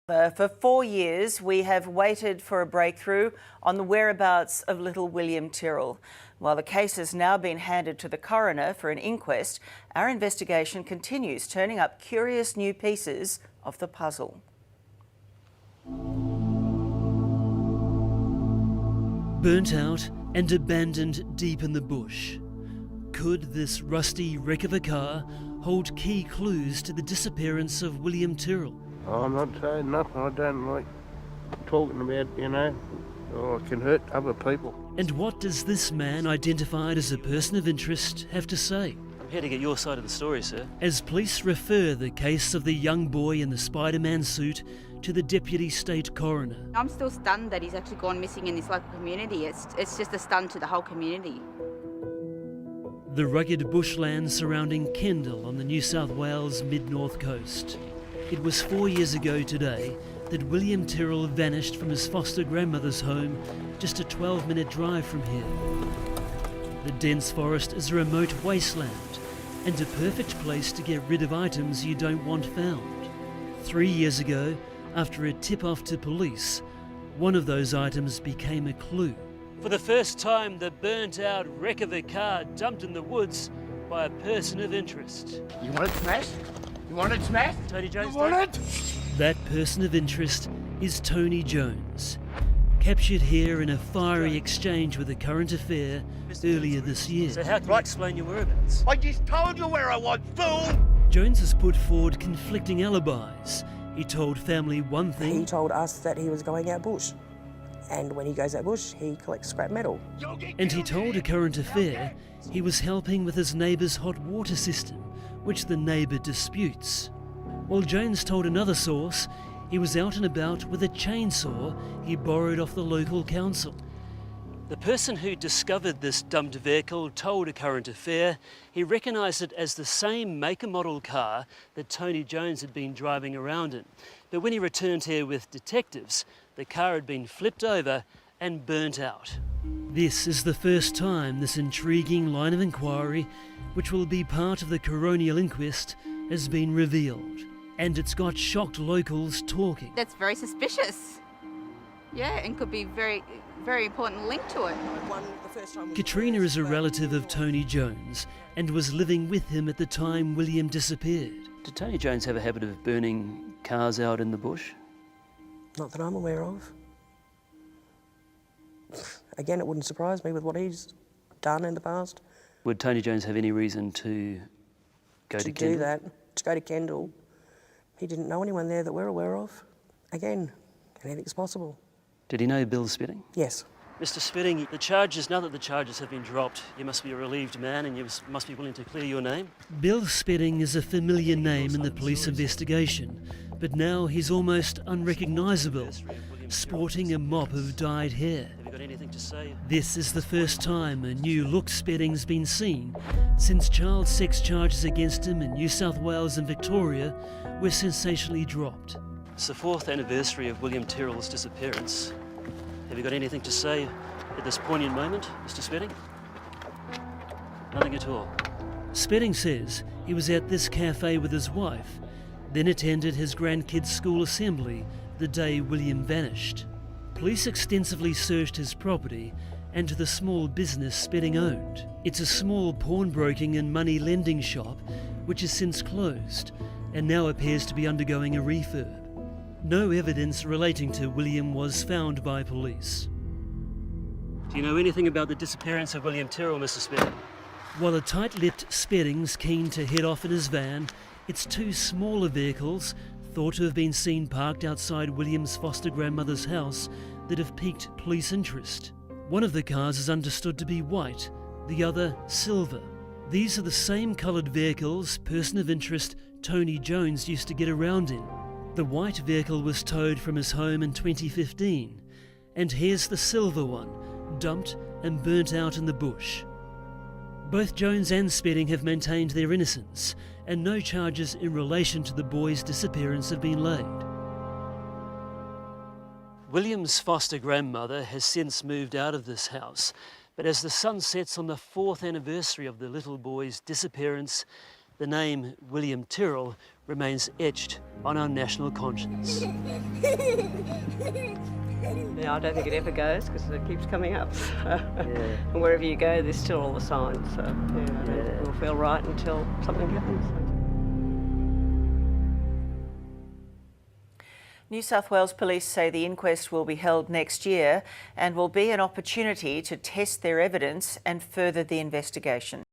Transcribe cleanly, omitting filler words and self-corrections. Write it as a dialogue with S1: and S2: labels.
S1: For 4 years, we have waited for a breakthrough on the whereabouts of little William Tyrrell. While the case has now been handed to the coroner for an inquest, our investigation continues, turning up curious new pieces of the puzzle.
S2: Burnt out and abandoned deep in the bush. Could this rusty wreck of a car hold key clues to the disappearance of William Tyrrell?
S3: I'm not saying nothing. I don't like talking about, or it can hurt other people.
S2: And what does this man, identified as a person of interest, have to say?
S4: I'm here to get your side of the story, sir.
S2: As police refer the case of the young boy in the Spider-Man suit to the Deputy State Coroner.
S5: I'm still stunned that he's actually gone missing in this local community. It's just a stun to the whole community.
S2: The rugged bushland surrounding Kendal on the New South Wales mid-north coast. It was 4 years ago today that William Tyrrell vanished from his foster grandmother's home just a 12-minute drive from here. The dense forest is a remote wasteland and a perfect place to get rid of items you don't want found. 3 years ago, after a tip-off to police, one of those items became a clue.
S4: For the first time, the burnt-out wreck of a car dumped in the woods by a person of interest.
S3: You want it smashed? You want it smashed?
S4: Tony Jones,
S3: you want it?
S2: That person of interest is Tony Jones, captured here in a fiery exchange with a current affair earlier this year.
S4: So how can you explain your whereabouts?
S3: I just told you where I was, fool!
S2: Jones has put forward conflicting alibis. He told family one thing.
S6: He told us that he was going out bush. And when he goes out bush, he collects scrap metal.
S2: And he told a current affair he was helping with his neighbour's hot water system, which the neighbour disputes. While Jones told another source he was out and about with a chainsaw he borrowed off the local council.
S4: The person who discovered this dumped vehicle told a current affair he recognised it as the same make and model car that Tony Jones had been driving around in. But when he returned here with detectives, the car had been flipped over and burnt out.
S2: This is the first time this intriguing line of inquiry, which will be part of the coronial inquest, has been revealed. And it's got shocked locals talking.
S5: That's very suspicious. Yeah, and could be very important link to it.
S2: Katrina is a relative of Tony Jones and was living with him at the time William disappeared.
S4: Did Tony Jones have a habit of burning cars out in the bush?
S6: Not that I'm aware of. Again, it wouldn't surprise me with what he's done in the past.
S4: Would Tony Jones have any reason to go to Kendal?
S6: Do that, to go to Kendal. He didn't know anyone there that we're aware of. Again, anything's possible.
S4: Did he know Bill Spitting?
S6: Yes.
S4: Mr. Spitting, now that the charges have been dropped, you must be a relieved man and you must be willing to clear your name.
S2: Bill Spitting is a familiar name in the police investigation, but now he's almost unrecognisable, sporting a mop of dyed hair.
S4: Have you got anything to say?
S2: This is the first time a new look Spitting's been seen since child sex charges against him in New South Wales and Victoria were sensationally dropped.
S4: It's the 4th anniversary of William Tyrrell's disappearance. Have you got anything to say at this poignant moment, Mr. Spitting? Nothing at all.
S2: Spitting says he was at this cafe with his wife, then attended his grandkids' school assembly the day William vanished. Police extensively searched his property and the small business Spitting owned. It's a small pawnbroking and money lending shop which has since closed and now appears to be undergoing a refurb. No evidence relating to William was found by police.
S4: Do you know anything about the disappearance of William Tyrrell, Mr. Spitting?
S2: While a tight-lipped Spitting's keen to head off in his van, it's two smaller vehicles, thought to have been seen parked outside William's foster grandmother's house, that have piqued police interest. One of the cars is understood to be white, the other silver. These are the same coloured vehicles person of interest Tony Jones used to get around in. The white vehicle was towed from his home in 2015, and here's the silver one, dumped and burnt out in the bush. Both Jones and Spitting have maintained their innocence, and no charges in relation to the boy's disappearance have been laid.
S4: William's foster grandmother has since moved out of this house, but as the sun sets on the 4th anniversary of the little boy's disappearance, the name William Tyrrell remains etched on our national conscience.
S7: Yeah, I don't think it ever goes because it keeps coming up. And wherever you go, there's still all the signs. So it will feel right until something happens.
S1: New South Wales Police say the inquest will be held next year and will be an opportunity to test their evidence and further the investigation.